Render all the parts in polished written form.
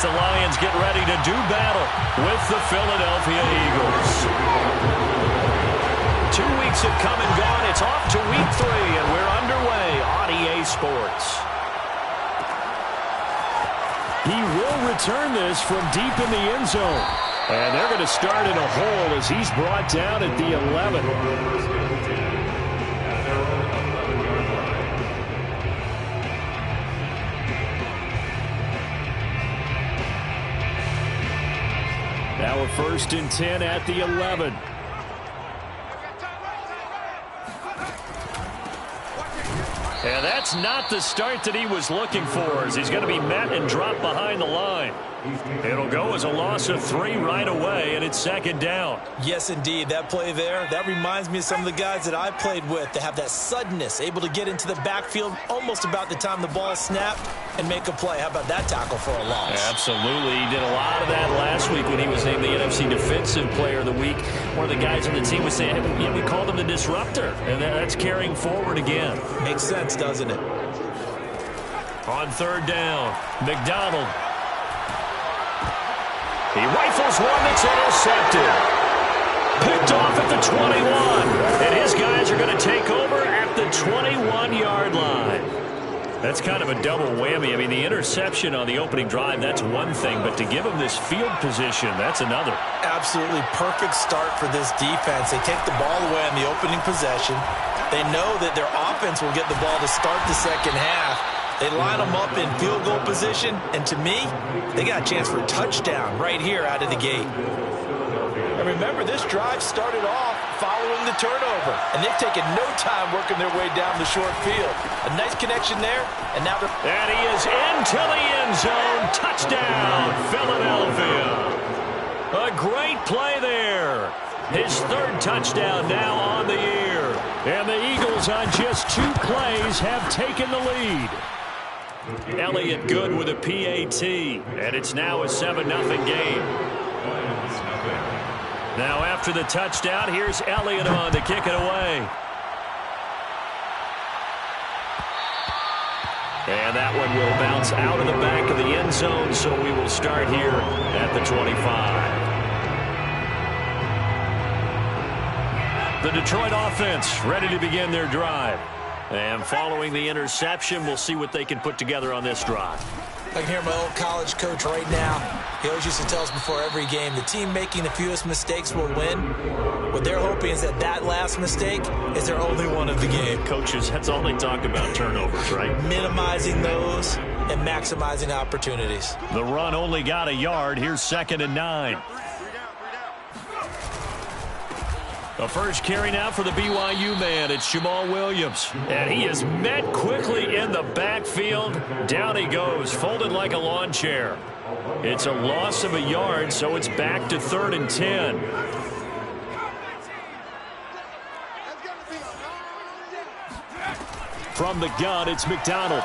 the Lions get ready to do battle with the Philadelphia Eagles. 2 weeks have come and gone. It's off to week 3, and we're underway on EA Sports. He will return this from deep in the end zone. And they're going to start in a hole as he's brought down at the 11. Now a 1st and 10 at the 11. And that's not the start that he was looking for, as he's going to be met and dropped behind the line. It'll go as a loss of 3 right away, and it's 2nd down. Yes, indeed. That play there, that reminds me of some of the guys that I played with that have that suddenness, able to get into the backfield almost about the time the ball snapped and make a play. How about that tackle for a loss? Absolutely. He did a lot of that last week when he was named the NFC Defensive Player of the Week. One of the guys on the team was saying, we called him the disruptor, and that's carrying forward again. Makes sense, doesn't it? On 3rd down, McDonald. He rifles one that's intercepted. Picked off at the 21. And his guys are going to take over at the 21-yard line. That's kind of a double whammy. I mean, the interception on the opening drive, that's one thing. But to give him this field position, that's another. Absolutely perfect start for this defense. They take the ball away on the opening possession. They know that their offense will get the ball to start the second half. They line them up in field goal position, and to me, they got a chance for a touchdown right here out of the gate. And remember, this drive started off following the turnover, and they've taken no time working their way down the short field. A nice connection there, and now they're... And he is into the end zone. Touchdown, Philadelphia. A great play there. His 3rd touchdown now on the year. And the Eagles on just 2 plays have taken the lead. Elliott good with a PAT, and it's now a 7-0 game. Now after the touchdown, here's Elliott on to kick it away. And that one will bounce out of the back of the end zone, so we will start here at the 25. The Detroit offense ready to begin their drive. And following the interception, we'll see what they can put together on this drive. I can hear my old college coach right now. He always used to tell us before every game, the team making the fewest mistakes will win. What they're hoping is that that last mistake is their only one of the game. Coaches, that's all they talk about, turnovers, right? Minimizing those and maximizing opportunities. The run only got a yard. Here's 2nd and 9. The first carry now for the BYU man. It's Jamal Williams. And he is met quickly in the backfield. Down he goes, folded like a lawn chair. It's a loss of a yard, so it's back to 3rd and 10. From the gun, it's McDonald.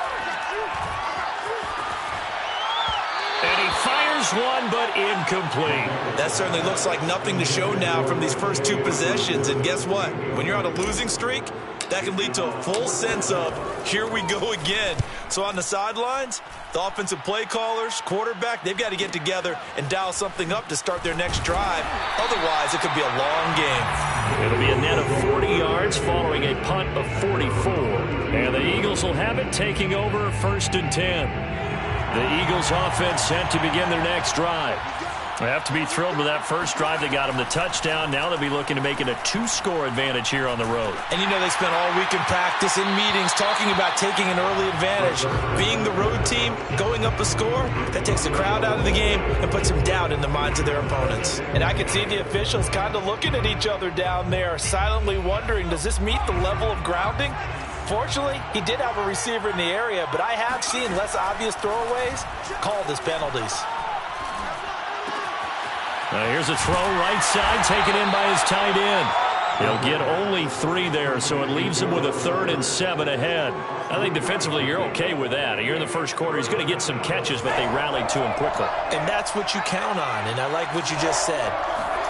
And he fires one, but incomplete. That certainly looks like nothing to show now from these first 2 possessions. And guess what? When you're on a losing streak, that can lead to a full sense of, here we go again. So on the sidelines, the offensive play callers, quarterback, they've got to get together and dial something up to start their next drive. Otherwise, it could be a long game. It'll be a net of 40 yards following a punt of 44. And the Eagles will have it, taking over 1st and 10. The Eagles offense set to begin their next drive. They have to be thrilled with that first drive. They got them the touchdown. Now they'll be looking to make it a 2-score advantage here on the road. And you know they spent all week in practice, in meetings, talking about taking an early advantage. Being the road team, going up a score, that takes the crowd out of the game and puts some doubt in the minds of their opponents. And I could see the officials kind of looking at each other down there, silently wondering, does this meet the level of grounding? Fortunately, he did have a receiver in the area, but I have seen less obvious throwaways called as penalties. Here's a throw right side, taken in by his tight end. He'll get only 3 there, so it leaves him with a 3rd and 7 ahead. I think defensively you're okay with that. Here in the first quarter, he's going to get some catches, but they rallied to him quickly. And that's what you count on, and I like what you just said.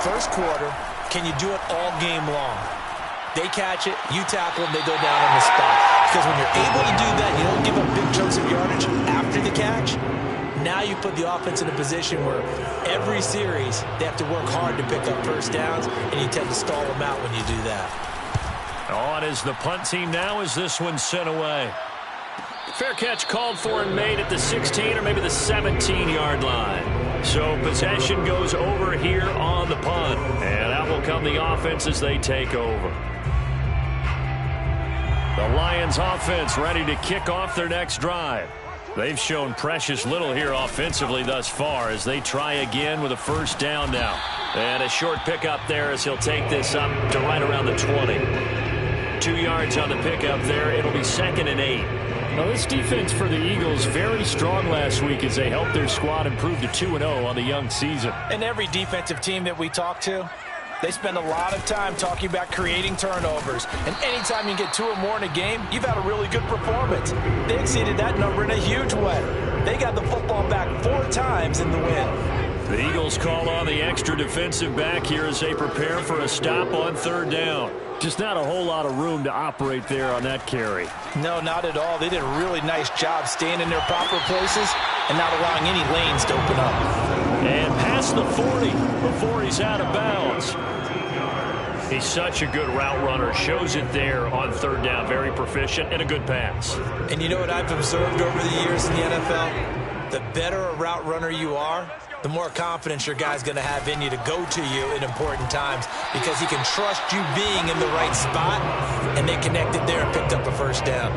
First quarter, can you do it all game long? They catch it, you tackle them, they go down on the spot. Because when you're able to do that, you don't give up big chunks of yardage after the catch. now you put the offense in a position where every series they have to work hard to pick up first downs, and you tend to stall them out when you do that. On is the punt team now as this one's sent away. Fair catch called for and made at the 16 or maybe the 17-yard line. So possession goes over here on the punt. And out will come the offense as they take over. The Lions offense ready to kick off their next drive. They've shown precious little here offensively thus far as they try again with a first down now. And a short pickup there as he'll take this up to right around the 20. 2 yards on the pickup there. It'll be 2nd and 8. Now, this defense for the Eagles very strong last week as they helped their squad improve to 2-0 on the young season. And every defensive team that we talk to, they spend a lot of time talking about creating turnovers. And anytime you get 2 or more in a game, you've had a really good performance. They exceeded that number in a huge way. They got the football back 4 times in the win. The Eagles call on the extra defensive back here as they prepare for a stop on 3rd down. Just not a whole lot of room to operate there on that carry. No, not at all. They did a really nice job staying in their proper places and not allowing any lanes to open up. And past the 40 before he's out of bounds. He's such a good route runner. Shows it there on 3rd down. Very proficient and a good pass. And you know what I've observed over the years in the NFL? The better a route runner you are, the more confidence your guy's going to have in you to go to you in important times because he can trust you being in the right spot, and they connected there and picked up a first down.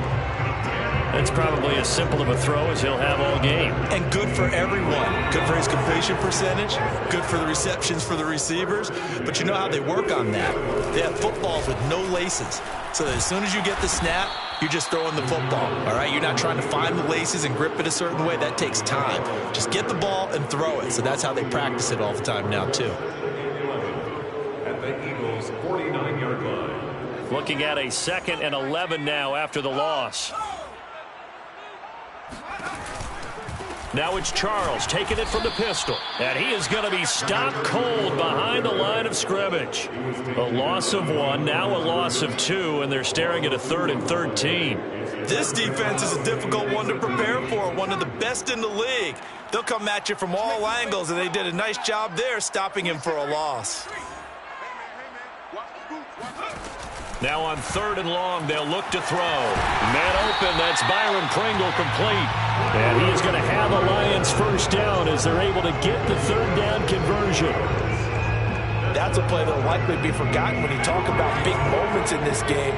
That's probably as simple of a throw as he'll have all game. And good for everyone. Good for his completion percentage, good for the receptions for the receivers. But you know how they work on that? They have footballs with no laces. So that as soon as you get the snap, you're just throwing the football, all right? You're not trying to find the laces and grip it a certain way. That takes time. Just get the ball and throw it. So that's how they practice it all the time now, too. At the Eagles' 49-yard line. Looking at a 2nd and 11 now after the loss. Now it's Charles taking it from the pistol. And he is going to be stopped cold behind the line of scrimmage. A loss of 1, now a loss of 2, and they're staring at a 3rd and 13. This defense is a difficult one to prepare for, one of the best in the league. They'll come at you from all angles, and they did a nice job there stopping him for a loss. Now on 3rd and long, they'll look to throw. Man open, that's Byron Pringle complete. And he is going to have the Lions first down as they're able to get the 3rd down conversion. That's a play that will likely be forgotten when you talk about big moments in this game.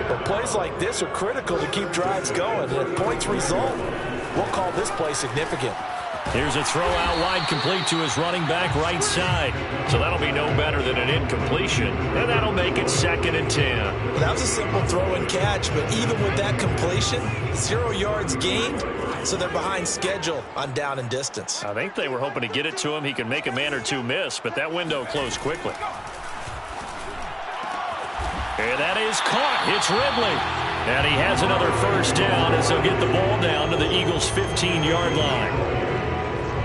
But plays like this are critical to keep drives going. And if points result, we'll call this play significant. Here's a throw out wide complete to his running back right side. So that'll be no better than an incompletion. And that'll make it 2nd and 10. That was a simple throw and catch, but even with that completion, 0 yards gained, so they're behind schedule on down and distance. I think they were hoping to get it to him. He could make a man or 2 miss, but that window closed quickly. And that is caught. It's Ridley. And he has another first down as they'll get the ball down to the Eagles' 15-yard line.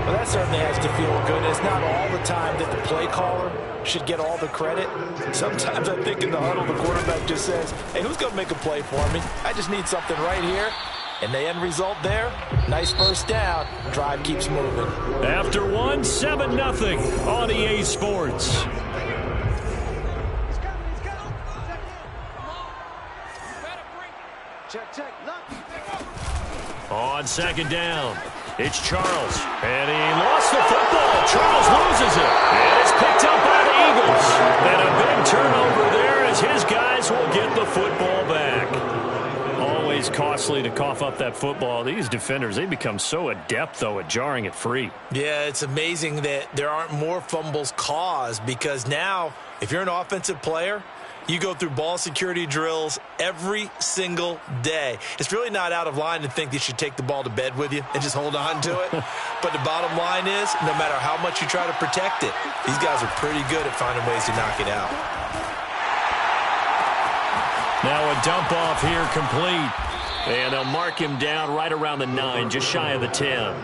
Well, that certainly has to feel good. It's not all the time that the play caller should get all the credit. Sometimes I think in the huddle, the quarterback just says, hey, who's going to make a play for me? I just need something right here. And the end result there, nice first down. Drive keeps moving. After 1, 7-0 on EA Sports. On 2nd down, it's Charles. And he lost the football. Charles loses it. And it's picked up by the Eagles. And a big turnover there as his guys will get the football back. Always costly to cough up that football. These defenders, they become so adept, though, at jarring it free. Yeah, it's amazing that there aren't more fumbles caused because now, if you're an offensive player, you go through ball security drills every single day. It's really not out of line to think you should take the ball to bed with you and just hold on to it. But the bottom line is, no matter how much you try to protect it, these guys are pretty good at finding ways to knock it out. Now a dump off here complete. And they'll mark him down right around the 9, just shy of the 10.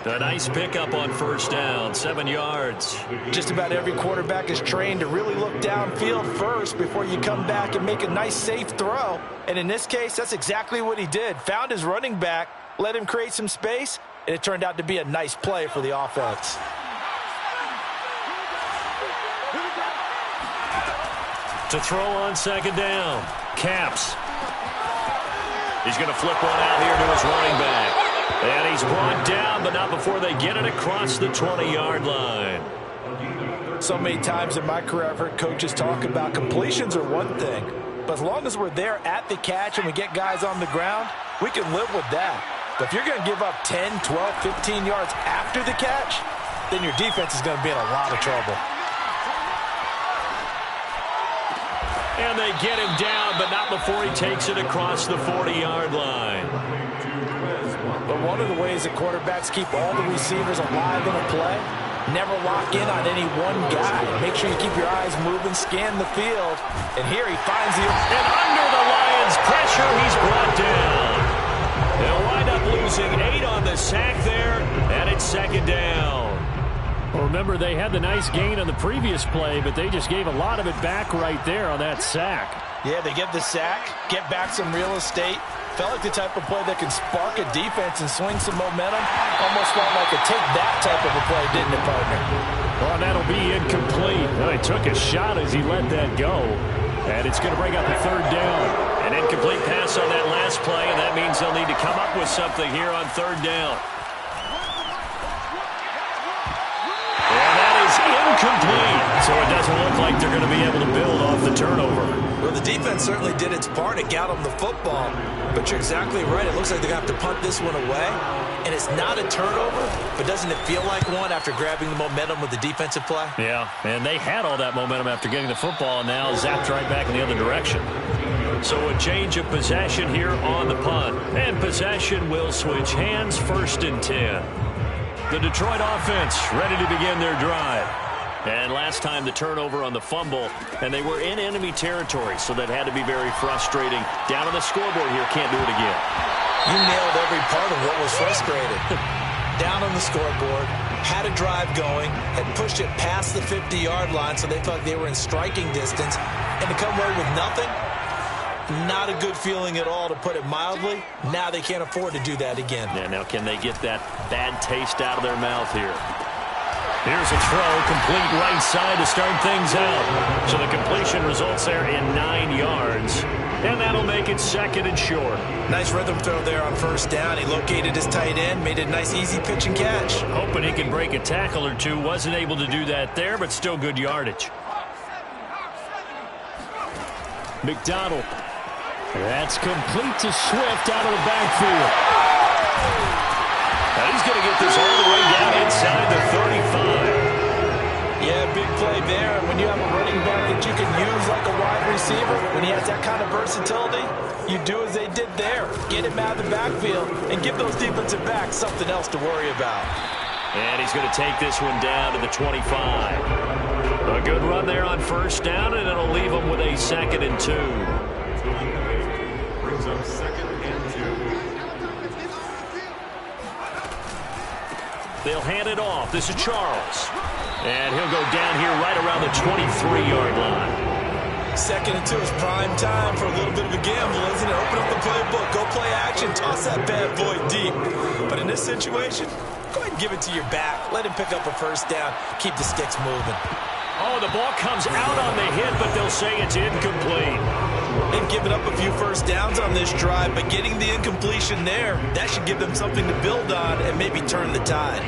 A nice pickup on first down, 7 yards. Just about every quarterback is trained to really look downfield first before you come back and make a nice, safe throw. And in this case, that's exactly what he did. Found his running back, let him create some space, and it turned out to be a nice play for the offense. To throw on second down, Caps. He's going to flip one out here to his running back. And he's brought down, but not before they get it across the 20-yard line. So many times in my career, I've heard coaches talk about completions are one thing, but as long as we're there at the catch and we get guys on the ground, we can live with that. But if you're going to give up 10, 12, 15 yards after the catch, then your defense is going to be in a lot of trouble. And they get him down, but not before he takes it across the 40-yard line. But one of the ways that quarterbacks keep all the receivers alive in a play, never lock in on any one guy. Make sure you keep your eyes moving, scan the field. And here he finds the... And under the Lions' pressure, he's brought down. They'll wind up losing 8 on the sack there, and it's second down. Well, remember, they had the nice gain on the previous play, but they just gave a lot of it back right there on that sack. Yeah, they get the sack, get back some real estate. Felt like the type of play that can spark a defense and swing some momentum. Almost felt like a take-that type of a play, didn't it, partner? Well, that'll be incomplete. Well, he took a shot as he let that go. And it's going to bring up a third down. An incomplete pass on that last play, and that means they'll need to come up with something here on third down. And that is incomplete. So it doesn't look like they're going to be able to build off the turnover. Well, the defense certainly did its part. It got them the football. But you're exactly right. It looks like they're going to have to punt this one away. And it's not a turnover, but doesn't it feel like one after grabbing the momentum with the defensive play? Yeah, and they had all that momentum after getting the football, and now zapped right back in the other direction. So a change of possession here on the punt. And possession will switch hands, 1st and 10. The Detroit offense ready to begin their drive. And last time the turnover on the fumble, and they were in enemy territory, so that had to be very frustrating. Down on the scoreboard here, can't do it again. You nailed every part of what was frustrating. Down on the scoreboard, had a drive going, had pushed it past the 50-yard line, so they felt like they were in striking distance, and to come away with nothing, not a good feeling at all, to put it mildly. Now they can't afford to do that again. Yeah, now can they get that bad taste out of their mouth here? Here's a throw, complete right side to start things out. So the completion results there in 9 yards. And that'll make it 2nd and short. Nice rhythm throw there on 1st down. He located his tight end, made it a nice easy pitch and catch. Hoping he can break a tackle or two. Wasn't able to do that there, but still good yardage. McDonald. That's complete to Swift out of the backfield. Now he's going to get this all the way down inside the 35. Yeah, big play there. When you have a running back that you can use like a wide receiver, when he has that kind of versatility, you do as they did there. Get him out of the backfield and give those defensive backs something else to worry about. And he's going to take this one down to the 25. A good run there on 1st down, and it'll leave him with a 2nd and 2. Brings up 2nd and 2. They'll hand it off. This is Charles. And he'll go down here right around the 23-yard line. 2nd and 2 is prime time for a little bit of a gamble, isn't it? Open up the playbook, go play action, toss that bad boy deep. But in this situation, go ahead and give it to your back. Let him pick up a 1st down. Keep the sticks moving. Oh, the ball comes out on the hit, but they'll say it's incomplete. They've given up a few 1st downs on this drive, but getting the incompletion there, that should give them something to build on and maybe turn the tide.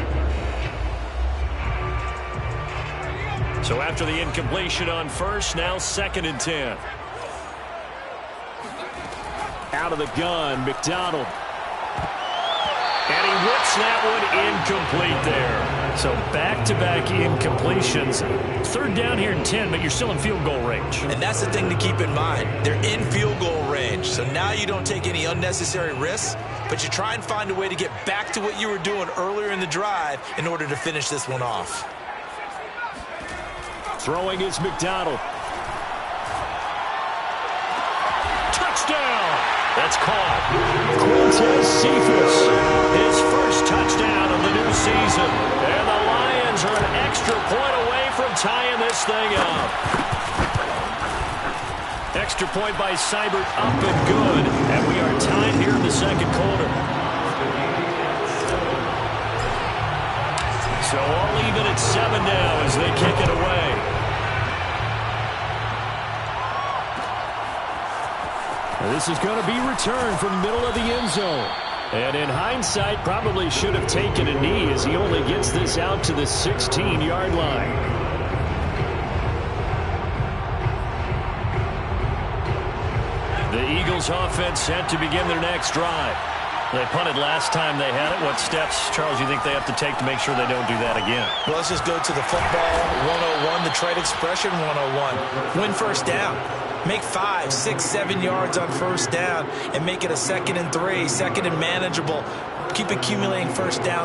So after the incompletion on 1st, now 2nd and 10. Out of the gun, McDonald. And he whips that one incomplete there. So back-to-back incompletions. 3rd down here in 10, but you're still in field goal range. And that's the thing to keep in mind. They're in field goal range. So now you don't take any unnecessary risks, but you try and find a way to get back to what you were doing earlier in the drive in order to finish this one off. Throwing is McDonald. Touchdown! That's caught. Quintez Cephas, his 1st touchdown of the new season. And the Lions are an extra point away from tying this thing up. Extra point by Seibert, up and good. And we are tied here in the 2nd quarter. So all even at 7 now as they kick it away. This is going to be returned from the middle of the end zone. And in hindsight, probably should have taken a knee as he only gets this out to the 16-yard line. The Eagles offense set to begin their next drive. They punted last time they had it. What steps, Charles, you think they have to take to make sure they don't do that again? Well, let's just go to the football 101, the trade expression 101. Win first down. Make 5, 6, 7 yards on first down and make it a 2nd and 3, 2nd and manageable. Keep accumulating first down.